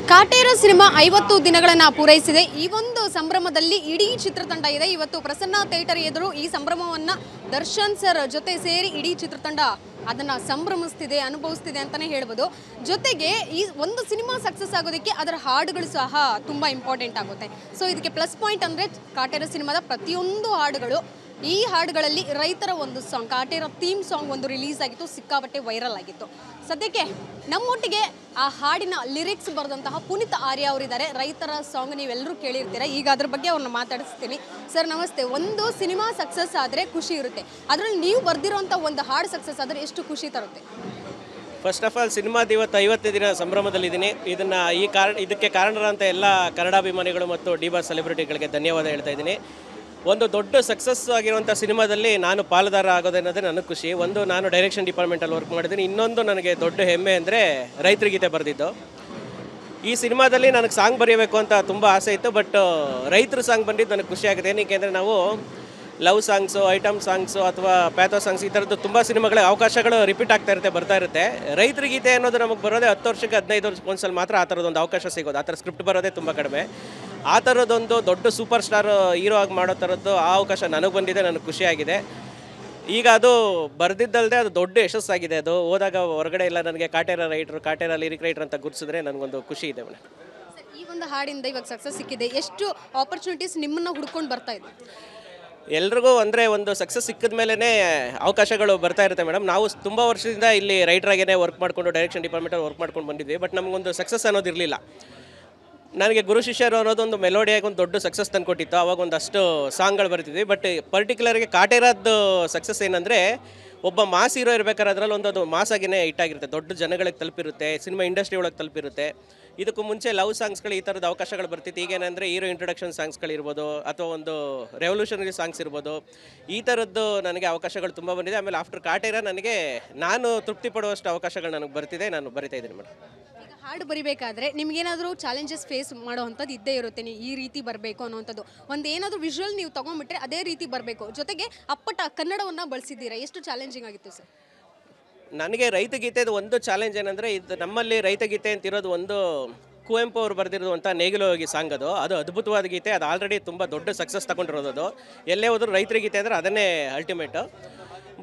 Kaatera cinema 50 ದಿನಗಳನ್ನು ಪೂರೈಸಿದೆ. ಈ ಒಂದು ಸಂಭ್ರಮದಲ್ಲಿ ಇಡೀ ಚಿತ್ರತಂಡ ಇದೆ. ಇವತ್ತು ಪ್ರಸನ್ನ ಥಿಯೇಟರ್ ಎದುರು ಈ ಸಂಭ್ರಮವನ್ನ ದರ್ಶನ್ ಸರ್ ಜೊತೆ ಸೇರಿ ಇಡೀ ಚಿತ್ರತಂಡ ಅದನ್ನ ಸಂಭ್ರಮಿಸ್ತಿದೆ, ಅನುಭವಿಸ್ತಿದೆ ಅಂತಾನೆ ಹೇಳ್ಬೋದು. ಜೊತೆಗೆ ಈ ಒಂದು ಸಿನಿಮಾ ಸಕ್ಸಸ್ ಆಗೋದಕ್ಕೆ ಅದರ ಹಾಡುಗಳು ಸಹ ತುಂಬಾ ಇಂಪಾರ್ಟೆಂಟ್ ಆಗುತ್ತೆ. ಸೊ ಇದಕ್ಕೆ ಪ್ಲಸ್ ಪಾಯಿಂಟ್ ಅಂದ್ರೆ ಕಾಟೇರ ಸಿನಿಮಾದ ಪ್ರತಿಯೊಂದು ಹಾಡುಗಳು, ಈ ಹಾಡುಗಳಲ್ಲಿ ರೈತರ ಒಂದು ಸಾಂಗ್, ಕಾಟೇರ ಥೀಮ್ ಸಾಂಗ್ ಒಂದು ರಿಲೀಸ್ ಆಗಿತ್ತು, ಸಿಕ್ಕಾಪಟ್ಟೆ ವೈರಲ್ ಆಗಿತ್ತು. ಸದ್ಯಕ್ಕೆ ನಮ್ಮೊಟ್ಟಿಗೆ ಆ ಹಾಡಿನ ಲಿರಿಕ್ಸ್ ಬರೆದಂತಹ ಪುನೀತ್ ಆರ್ಯ ಅವರಿದ್ದಾರೆ. ರೈತರ ಸಾಂಗ್ ನೀವೆಲ್ಲರೂ ಕೇಳಿರ್ತೀರ, ಈಗ ಅದ್ರ ಬಗ್ಗೆ ಅವ್ರನ್ನ ಮಾತಾಡಿಸ್ತೀನಿ. ಸರ್ ನಮಸ್ತೆ. ಒಂದು ಸಿನಿಮಾ ಸಕ್ಸಸ್ ಆದರೆ ಖುಷಿ ಇರುತ್ತೆ, ಅದರಲ್ಲಿ ನೀವು ಬರೆದಿರೋಂಥ ಒಂದು ಹಾಡು ಸಕ್ಸಸ್ ಆದರೆ ಎಷ್ಟು ಖುಷಿ ತರುತ್ತೆ? ಫಸ್ಟ್ ಆಫ್ ಆಲ್ ಸಿನಿಮಾದ ಇವತ್ತು 50 ದಿನ ಸಂಭ್ರಮದಲ್ಲಿದ್ದೀನಿ. ಇದಕ್ಕೆ ಕಾರಣರಂತ ಎಲ್ಲ ಕನ್ನಡಾಭಿಮಾನಿಗಳು ಮತ್ತು ಡಿ-ಬಾಸ್ ಸೆಲೆಬ್ರಿಟಿಗಳಿಗೆ ಧನ್ಯವಾದ ಹೇಳ್ತಾ ಇದ್ದೀನಿ. ಒಂದು ದೊಡ್ಡ ಸಕ್ಸಸ್ ಆಗಿರುವಂಥ ಸಿನಿಮಾದಲ್ಲಿ ನಾನು ಪಾಲುದಾರ ಆಗೋದೇನೋದೇ ನನಗೆ ಖುಷಿ. ಒಂದು, ನಾನು ಡೈರೆಕ್ಷನ್ ಡಿಪಾರ್ಟ್ಮೆಂಟಲ್ಲಿ ವರ್ಕ್ ಮಾಡಿದ್ದೀನಿ. ಇನ್ನೊಂದು ನನಗೆ ದೊಡ್ಡ ಹೆಮ್ಮೆ ಅಂದರೆ ರೈತರ ಗೀತೆ ಬರೆದಿದ್ದು. ಈ ಸಿನಿಮಾದಲ್ಲಿ ನನಗೆ ಸಾಂಗ್ ಬರೆಯಬೇಕು ಅಂತ ತುಂಬ ಆಸೆ ಇತ್ತು, ಬಟ್ ರೈತರ ಸಾಂಗ್ ಬಂದಿದ್ದು ನನಗೆ ಖುಷಿ ಆಗಿದೆ. ಏನಕ್ಕೆ ಅಂದರೆ ನಾವು ಲವ್ ಸಾಂಗ್ಸು, ಐಟಮ್ ಸಾಂಗ್ಸು ಅಥವಾ ಪ್ಯಾಥೋ ಸಾಂಗ್ಸ್ ಈ ಥರದ್ದು ತುಂಬ ಸಿನಿಮಾಗಳ ಅವಕಾಶಗಳು ರಿಪೀಟ್ ಬರ್ತಾ ಇರುತ್ತೆ. ರೈತರ ಗೀತೆ ಅನ್ನೋದು ನಮಗೆ ಬರೋದೇ 10 ವರ್ಷಕ್ಕೆ 15 ವರ್ಷಕ್ಕೆ ಒಂದ್ಸಲ ಮಾತ್ರ ಆ ಥರದೊಂದು ಅವಕಾಶ ಸಿಗೋದು. ಆ ಥರ ಸ್ಕ್ರಿಪ್ಟ್ ಬರೋದೇ ತುಂಬ ಕಡಿಮೆ. ಆ ಥರದ್ದೊಂದು ದೊಡ್ಡ ಸೂಪರ್ ಸ್ಟಾರ್ ಹೀರೋ ಆಗಿ ಮಾಡೋ ಥರದ್ದು ಆ ಅವಕಾಶ ನನಗೆ ಬಂದಿದೆ, ನನಗೆ ಖುಷಿಯಾಗಿದೆ. ಈಗ ಅದು ಬರೆದಿದ್ದಲ್ಲದೆ ಅದು ದೊಡ್ಡ ಯಶಸ್ಸಾಗಿದೆ. ಅದು ಹೋದಾಗ ಹೊರಗಡೆ ಇಲ್ಲ ನನಗೆ Kaatera writer, Kaatera lyric writer ಅಂತ ಗುರುತಿಸಿದ್ರೆ ನನಗೊಂದು ಖುಷಿ ಇದೆ ಮೇಡಮ್. ಈ ಒಂದು ಹಾಡಿಂದ ಇವಾಗ ಸಕ್ಸಸ್ ಸಿಕ್ಕಿದೆ, ಎಷ್ಟು ಆಪರ್ಚುನಿಟೀಸ್ ನಿಮ್ಮನ್ನು ಹುಡ್ಕೊಂಡು ಬರ್ತಾ ಇದೆ? ಎಲ್ರಿಗೂ ಅಂದರೆ ಒಂದು ಸಕ್ಸಸ್ ಸಿಕ್ಕಿದ ಮೇಲೇ ಅವಕಾಶಗಳು ಬರ್ತಾ ಇರುತ್ತೆ ಮೇಡಮ್. ನಾವು ತುಂಬ ವರ್ಷದಿಂದ ಇಲ್ಲಿ ರೈಟ್ರಾಗೇ ವರ್ಕ್ ಮಾಡಿಕೊಂಡು ಡೈರೆಕ್ಷನ್ ಡಿಪಾರ್ಟ್ಮೆಂಟಲ್ಲಿ ವರ್ಕ್ ಮಾಡ್ಕೊಂಡು ಬಂದಿದ್ವಿ. ಬಟ್ ನಮಗೊಂದು ಸಕ್ಸಸ್ ಅನ್ನೋದಿರಲಿಲ್ಲ. ನನಗೆ ಗುರು ಶಿಷ್ಯರು ಅನ್ನೋದೊಂದು ಮೆಲೋಡಿಯಾಗಿ ಒಂದು ದೊಡ್ಡ ಸಕ್ಸಸ್ ತಂದುಕೊಟ್ಟಿತ್ತು. ಅವಾಗ ಒಂದಷ್ಟು ಸಾಂಗ್ಗಳು ಬರ್ತಿದ್ವಿ. ಬಟ್ ಪರ್ಟಿಕ್ಯುಲರ್ಗೆ ಕಾಟೇರದ್ದು ಸಕ್ಸಸ್ ಏನಂದರೆ, ಒಬ್ಬ ಮಾಸ್ ಹೀರೋ ಇರಬೇಕಾದ್ರೆ ಅದರಲ್ಲಿ ಒಂದು ಮಾಸಾಗಿನೇ ಹಿಟ್ಟಾಗಿರುತ್ತೆ, ದೊಡ್ಡ ಜನಗಳಿಗೆ ತಲುಪಿರುತ್ತೆ, ಸಿನಿಮಾ ಇಂಡಸ್ಟ್ರಿ ಒಳಗೆ ತಲುಪಿರುತ್ತೆ. ಇದಕ್ಕೂ ಮುಂಚೆ ಲವ್ ಸಾಂಗ್ಸ್ಗಳು ಈ ಥರದ ಅವಕಾಶಗಳು ಬರ್ತಿತ್ತು. ಈಗೇನೆಂದರೆ ಹೀರೋ ಇಂಟ್ರೊಡಕ್ಷನ್ ಸಾಂಗ್ಸ್ಗಳಿರ್ಬೋದು ಅಥವಾ ಒಂದು ರೆವಲ್ಯೂಷನರಿ ಸಾಂಗ್ಸ್ ಇರ್ಬೋದು, ಈ ಥರದ್ದು ನನಗೆ ಅವಕಾಶಗಳು ತುಂಬ ಬಂದಿದೆ. ಆಮೇಲೆ ಆಫ್ಟರ್ ಕಾಟೇರ ನಾನು ತೃಪ್ತಿ ಪಡುವಷ್ಟು ಅವಕಾಶಗಳು ನನಗೆ ಬರ್ತಿದೆ, ನಾನು ಬರಿತಾ ಇದ್ದೀನಿ ಮೇಡಮ್. ಈಗ ಹಾಡು ಬರಿಬೇಕಾದ್ರೆ ನಿಮ್ಗೇನಾದರೂ ಚಾಲೆಂಜಸ್ ಫೇಸ್ ಮಾಡೋವಂಥದ್ದು ಇದ್ದೇ ಇರುತ್ತೆ. ನೀವು ಈ ರೀತಿ ಬರಬೇಕು ಅನ್ನೋವಂಥದ್ದು, ಒಂದು ಏನಾದರೂ ವಿಜುವಲ್ ನೀವು ತೊಗೊಂಡ್ಬಿಟ್ರೆ ಅದೇ ರೀತಿ ಬರಬೇಕು. ಜೊತೆಗೆ ಅಪ್ಪಟ ಕನ್ನಡವನ್ನು ಬಳಸಿದ್ದೀರಾ, ಎಷ್ಟು ಚಾಲೆಂಜಿಂಗ್ ಆಗಿತ್ತು ಸರ್? ನನಗೆ ರೈತ ಗೀತೆದು ಒಂದು ಚಾಲೆಂಜ್ ಏನಂದರೆ, ಇದು ನಮ್ಮಲ್ಲಿ ರೈತ ಗೀತೆ ಅಂತಿರೋದು ಒಂದು ಕುವೆಂಪು ಅವರು ಬರೆದಿರೋದು ಅಂತ ನೇಗಿಲು ಹೋಗಿ ಸಾಂಗ್. ಅದು ಅದ್ಭುತವಾದ ಗೀತೆ. ಅದು ಆಲ್ರೆಡಿ ತುಂಬ ದೊಡ್ಡ ಸಕ್ಸಸ್ ತಗೊಂಡಿರೋದು. ಅದು ಎಲ್ಲೇ ಹೋದ್ರು ರೈತರ ಗೀತೆ ಅಂದರೆ ಅದನ್ನೇ ಅಲ್ಟಿಮೇಟು.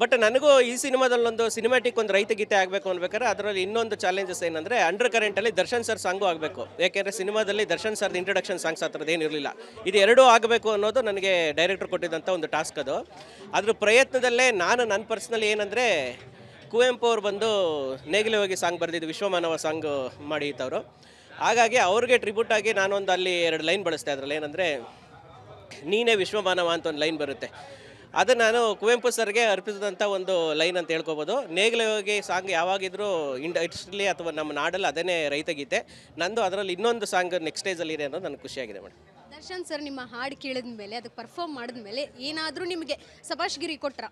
ಬಟ್ ನನಗೂ ಈ ಸಿನಿಮಾದಲ್ಲೊಂದು ಸಿನಿಮ್ಯಾಟಿಕ್ ಒಂದು ರೈತ ಗೀತೆ ಆಗಬೇಕು ಅನ್ಬೇಕಾದ್ರೆ ಅದರಲ್ಲಿ ಇನ್ನೊಂದು ಚಾಲೆಂಜಸ್ ಏನಂದರೆ, ಅಂಡರ್ ಕರೆಂಟಲ್ಲಿ ದರ್ಶನ್ ಸರ್ ಸಾಂಗು ಆಗಬೇಕು. ಯಾಕೆಂದರೆ ಸಿನಿಮಾದಲ್ಲಿ ದರ್ಶನ್ ಸರ್ದು ಇಂಟ್ರೊಡಕ್ಷನ್ ಸಾಂಗ್ಸ್ ಆ ಥರದ್ದು ಏನಿರಲಿಲ್ಲ. ಇದು ಎರಡೂ ಆಗಬೇಕು ಅನ್ನೋದು ನನಗೆ ಡೈರೆಕ್ಟರ್ ಕೊಟ್ಟಿದ್ದಂಥ ಒಂದು ಟಾಸ್ಕ್. ಅದು ಅದ್ರ ಪ್ರಯತ್ನದಲ್ಲೇ ನನ್ನ ಪರ್ಸ್ನಲಿ ಏನಂದರೆ, ಕುವೆಂಪು ಅವ್ರು ಬಂದು ನೇಗಿಲು ಹೋಗಿ ಸಾಂಗ್ ಬರೆದಿದ್ದು, ವಿಶ್ವಮಾನವ ಸಾಂಗ್ ಮಾಡಿದ್ದವರು. ಹಾಗಾಗಿ ಅವ್ರಿಗೆ ಟ್ರಿಬ್ಯೂಟಾಗಿ ನಾನೊಂದು ಅಲ್ಲಿ 2 ಲೈನ್ ಬಳಸ್ತೆ. ಅದರಲ್ಲಿ ಏನಂದರೆ, ನೀನೇ ವಿಶ್ವಮಾನವ ಅಂತ ಒಂದು ಲೈನ್ ಬರುತ್ತೆ. ಅದು ನಾನು ಕುವೆಂಪು ಸರ್ಗೆ ಅರ್ಪಿಸಿದಂಥ ಒಂದು ಲೈನ್ ಅಂತ ಹೇಳ್ಕೊಬೋದು. ನೇಗಿಲು ಹೋಗಿ ಸಾಂಗ್ ಯಾವಾಗಿದ್ರೂ ಇಂಡಸ್ಟ್ರಿಲಿ ಅಥವಾ ನಮ್ಮ ನಾಡಲ್ಲಿ ಅದನ್ನೇ ರೈತ ಗೀತೆ. ನಂದು ಅದರಲ್ಲಿ ಇನ್ನೊಂದು ಸಾಂಗ್ ನೆಕ್ಸ್ಟ್ ಸ್ಟೇಜಲ್ಲಿ ಇದೆ ಅನ್ನೋದು ನನಗೆ ಖುಷಿಯಾಗಿದೆ ಮೇಡಮ್. ದರ್ಶನ್ ಸರ್ ನಿಮ್ಮ ಹಾಡು ಕೇಳಿದ ಮೇಲೆ, ಅದಕ್ಕೆ ಪರ್ಫಾರ್ಮ್ ಮಾಡಿದ ಮೇಲೆ ಏನಾದರೂ ನಿಮಗೆ ಸಭಾಷ್ಗಿರಿ ಕೊಟ್ರಾ?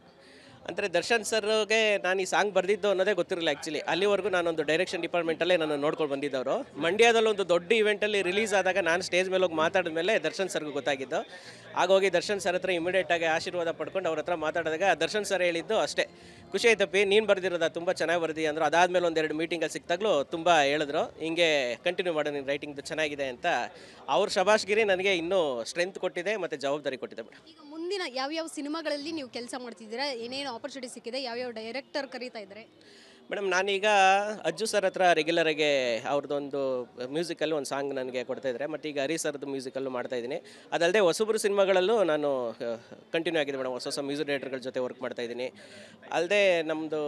ಅಂದರೆ ದರ್ಶನ್ ಸರ್ಗೆ ನಾನು ಈ ಸಾಂಗ್ ಬರೆದಿದ್ದು ಅನ್ನೋದೇ ಗೊತ್ತಿರಲಿಲ್ಲ ಆ್ಯಕ್ಚುಲಿ. ಅಲ್ಲಿವರೆಗೂ ನಾನೊಂದು ಡೈರೆಕ್ಷನ್ ಡಿಪಾರ್ಟ್ಮೆಂಟಲ್ಲೇ ನಾನು ನೋಡ್ಕೊಂಡು ಬಂದಿದ್ದವರು. ಮಂಡ್ಯದಲ್ಲಿ ಒಂದು ದೊಡ್ಡ ಇವೆಂಟಲ್ಲಿ ರಿಲೀಸ್ ಆದಾಗ ನಾನು ಸ್ಟೇಜ್ ಮೇಲೆ ಹೋಗಿ ಮಾತಾಡಿದ ಮೇಲೆ ದರ್ಶನ್ ಸರ್ಗೂ ಗೊತ್ತಾಗಿದ್ದು. ಆಗೋಗಿ ದರ್ಶನ್ ಸರ್ ಹತ್ರ ಇಮಿಡಿಯೇಟಾಗಿ ಆಶೀರ್ವಾದ ಪಡ್ಕೊಂಡು ಅವ್ರ ಹತ್ರ ಮಾತಾಡಿದಾಗ ದರ್ಶನ್ ಸರ್ ಹೇಳಿದ್ದು ಅಷ್ಟೇ, ಖುಷಿ ಆಯ್ತಪ್ಪಿ, ನೀನು ಬರೆದಿರೋದ ತುಂಬ ಚೆನ್ನಾಗಿ ಬರೆದಿ ಅಂದರು. ಅದಾದಮೇಲೆ 1-2 ಮೀಟಿಂಗಲ್ಲಿ ಸಿಕ್ತಾಗಲೂ ತುಂಬ ಹೇಳಿದ್ರು, ಹಿಂಗೆ ಕಂಟಿನ್ಯೂ ಮಾಡು, ನಿನ್ನ ರೈಟಿಂಗ್ದು ಚೆನ್ನಾಗಿದೆ ಅಂತ. ಅವ್ರ ಶಬಾಷ್ಗಿರಿ ನನಗೆ ಇನ್ನೂ ಸ್ಟ್ರೆಂತ್ ಕೊಟ್ಟಿದೆ ಮತ್ತು ಜವಾಬ್ದಾರಿ ಕೊಟ್ಟಿದೆ ಮೇಡಮ್. ಈಗ ಮುಂದಿನ ಯಾವ್ಯಾವ ಸಿನಿಮಾಗಳಲ್ಲಿ ನೀವು ಕೆಲಸ ಮಾಡ್ತಿದ್ದೀರಾ, ಏನೇನು ಆಪರ್ಚುನಿಟಿ ಸಿಕ್ಕಿದೆ, ಯಾವ್ಯಾವ ಡೈರೆಕ್ಟರ್ ಕರೀತಾ ಇದ್ದಾರೆ? ಮೇಡಮ್, ನಾನೀಗ ಅಜ್ಜು ಸರ್ ಹತ್ರ ರೆಗ್ಯುಲರಾಗಿ ಅವ್ರದ್ದೊಂದು ಮ್ಯೂಸಿಕಲ್ಲೂ ಒಂದು ಸಾಂಗ್ ನನಗೆ ಕೊಡ್ತಾಯಿದ್ದಾರೆ. ಮತ್ತು ಈಗ ಹರಿ ಸರ್ದು ಮ್ಯೂಸಿಕಲ್ಲೂ ಮಾಡ್ತಾಯಿದ್ದೀನಿ. ಅದಲ್ಲದೆ ಹೊಸಬ್ರು ಸಿನಿಮಾಗಳಲ್ಲೂ ನಾನು ಕಂಟಿನ್ಯೂ ಆಗಿದೆ ಮೇಡಮ್. ಹೊಸ ಮ್ಯೂಸಿಕ್ ಡೈರೆಕ್ಟರ್ಗಳ ಜೊತೆ ವರ್ಕ್ ಮಾಡ್ತಾಯಿದ್ದೀನಿ. ಅಲ್ಲದೆ ನಮ್ಮದು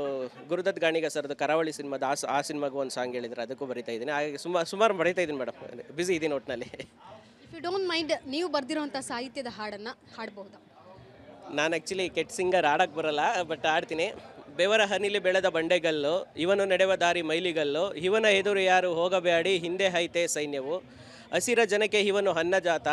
ಗುರುದತ್ ಗಾಣಿಗ ಸರ್ದು ಕರಾವಳಿ ಸಿನಿಮಾದ ಆ ಸಿನಿಮಾಗೂ ಒಂದು ಸಾಂಗ್ ಹೇಳಿದರೆ ಅದಕ್ಕೂ ಬರಿತಾ ಇದ್ದೀನಿ. ಹಾಗೆ ಸುಮಾರು ಬರೀತಾ ಇದ್ದೀನಿ ಮೇಡಮ್, ಬ್ಯುಸಿ ಇದ್ದೀನಿ ಒಟ್ಟಿನಲ್ಲಿ. ಇಫ್ ಯು ಡೋಂಟ್ ಮೈಂಡ್, ನೀವು ಬರೆದಿರೋಂಥ ಸಾಹಿತ್ಯದ ಹಾಡನ್ನು ಹಾಡಬಹುದಾ? ನಾನು ಆ್ಯಕ್ಚುಲಿ ಕೆಟ್ಟ ಸಿಂಗರ್, ಆಡೋಕ್ಕೆ ಬರೋಲ್ಲ, ಬಟ್ ಆಡ್ತೀನಿ. ಬೆವರ ಹನಿಲಿ ಬೆಳೆದ ಬಂಡೆಗಲ್ಲು, ಇವನು ನಡೆವ ದಾರಿ ಮೈಲಿಗಲ್ಲು, ಇವನ ಎದುರು ಯಾರು ಹೋಗಬೇಡಿ, ಹಿಂದೆ ಹೈತೆ ಸೈನ್ಯವು, ಹಸಿರ ಜನಕ್ಕೆ ಇವನು ಅನ್ನಜಾತ,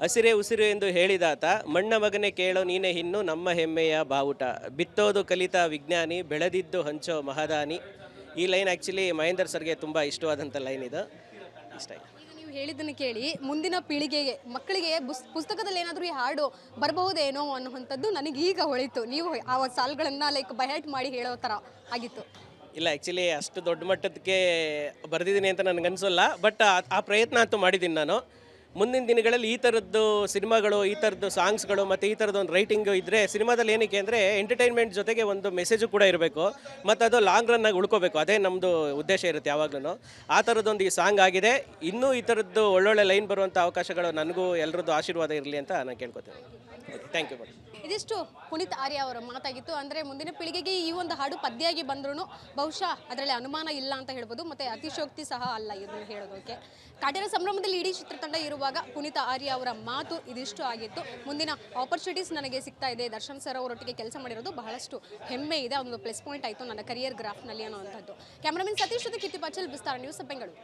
ಹಸಿರೇ ಉಸಿರು ಎಂದು ಹೇಳಿದಾತ, ಮಣ್ಣ ಮಗನೇ ಕೇಳೋ ನೀನೇ ಇನ್ನು ನಮ್ಮ ಹೆಮ್ಮೆಯ ಬಾವುಟ, ಬಿತ್ತೋದು ಕಲಿತ ವಿಜ್ಞಾನಿ, ಬೆಳೆದಿದ್ದು ಹಂಚೋ ಮಹದಾನಿ. ಈ ಲೈನ್ ಆ್ಯಕ್ಚುಲಿ ಮಹೇಂದರ್ ಸರ್ಗೆ ತುಂಬ ಇಷ್ಟವಾದಂಥ ಲೈನ್ ಇದು. ಇಷ್ಟ ಆಯಿತು. ನೀವು ಹೇಳಿದ್ದನ್ನು ಕೇಳಿ ಮುಂದಿನ ಪೀಳಿಗೆಗೆ, ಮಕ್ಕಳಿಗೆ ಪುಸ್ತಕದಲ್ಲಿ ಏನಾದರೂ ಈ ಹಾಡು ಬರಬಹುದೇನೋ ಅನ್ನುವಂಥದ್ದು ನನಗೆ ಈಗ ಹೊಳಿತು. ನೀವು ಆ ಸಾಲುಗಳನ್ನು ಲೈಕ್ ಬೈಹರ್ಟ್ ಮಾಡಿ ಹೇಳೋ ಥರ ಆಗಿತ್ತು. ಇಲ್ಲ ಆ್ಯಕ್ಚುಲಿ ಅಷ್ಟು ದೊಡ್ಡ ಮಟ್ಟಕ್ಕೆ ಬರೆದಿದ್ದೀನಿ ಅಂತ ನನಗನ್ಸಲ್ಲ, ಬಟ್ ಆ ಪ್ರಯತ್ನ ಅಂತೂ ಮಾಡಿದ್ದೀನಿ ನಾನು. ಮುಂದಿನ ದಿನಗಳಲ್ಲಿ ಈ ಥರದ್ದು ಸಿನಿಮಾಗಳು, ಈ ಥರದ್ದು ಸಾಂಗ್ಸ್ಗಳು ಮತ್ತು ಈ ಥರದ್ದು ಒಂದು ರೈಟಿಂಗು ಇದ್ದರೆ ಸಿನಿಮಾದಲ್ಲಿ ಏನಕ್ಕೆ ಅಂದರೆ ಎಂಟರ್ಟೈನ್ಮೆಂಟ್ ಜೊತೆಗೆ ಒಂದು ಮೆಸೇಜು ಕೂಡ ಇರಬೇಕು ಮತ್ತು ಅದು ಲಾಂಗ್ ರನ್ನಾಗಿ ಉಳ್ಕೋಬೇಕು. ಅದೇ ನಮ್ಮದು ಉದ್ದೇಶ ಇರುತ್ತೆ ಯಾವಾಗಲೂ. ಆ ಥರದ್ದೊಂದು ಈ ಸಾಂಗ್ ಆಗಿದೆ. ಇನ್ನೂ ಈ ಥರದ್ದು ಒಳ್ಳೊಳ್ಳೆ ಲೈನ್ ಬರುವಂಥ ಅವಕಾಶಗಳು ನನಗೂ ಎಲ್ಲರದ್ದು ಆಶೀರ್ವಾದ ಇರಲಿ ಅಂತ ನಾನು ಕೇಳ್ಕೊತೀನಿ. Thank you madam. ಇದಿಷ್ಟು ಪುನೀತ್ ಆರ್ಯ ಅವರ ಮಾತಾಗಿತ್ತು. ಅಂದರೆ ಮುಂದಿನ ಪೀಳಿಗೆಗೆ ಈ ಒಂದು ಹಾಡು ಪದ್ಯಾಗಿ ಬಂದ್ರೂ ಬಹುಶಃ ಅದರಲ್ಲಿ ಅನುಮಾನ ಇಲ್ಲ ಅಂತ ಹೇಳ್ಬೋದು, ಮತ್ತು ಅತಿಶೋಕ್ತಿ ಸಹ ಅಲ್ಲ ಇದನ್ನು ಹೇಳೋದಕ್ಕೆ. ಕಾಟೇರ ಸಂಭ್ರಮದಲ್ಲಿ ಇಡೀ ಚಿತ್ರತಂಡ ಇರುವಾಗ ಪುನೀತ್ ಆರ್ಯ ಅವರ ಮಾತು ಇದಿಷ್ಟು ಆಗಿತ್ತು. ಮುಂದಿನ ಆಪರ್ಚುನಿಟೀಸ್ ನನಗೆ ಸಿಗ್ತಾ ಇದೆ, ದರ್ಶನ್ ಸರ್ ಅವರೊಟ್ಟಿಗೆ ಕೆಲಸ ಮಾಡಿರೋದು ಬಹಳಷ್ಟು ಹೆಮ್ಮೆ ಇದೆ, ಅದೊಂದು ಪ್ಲಸ್ ಪಾಯಿಂಟ್ ಆಯಿತು ನನ್ನ ಕರಿಯರ್ ಗ್ರಾಫ್ನಲ್ಲಿ ಅನ್ನೋವಂಥದ್ದು. ಕ್ಯಾಮ್ರಾಮನ್ ಸತೀಶ್ ಜೊತೆ ಕಿತ್ತಿ ಪಾಚಲ್, ವಿಸ್ತಾರ ನ್ಯೂಸ್, ಬೆಂಗಳೂರು.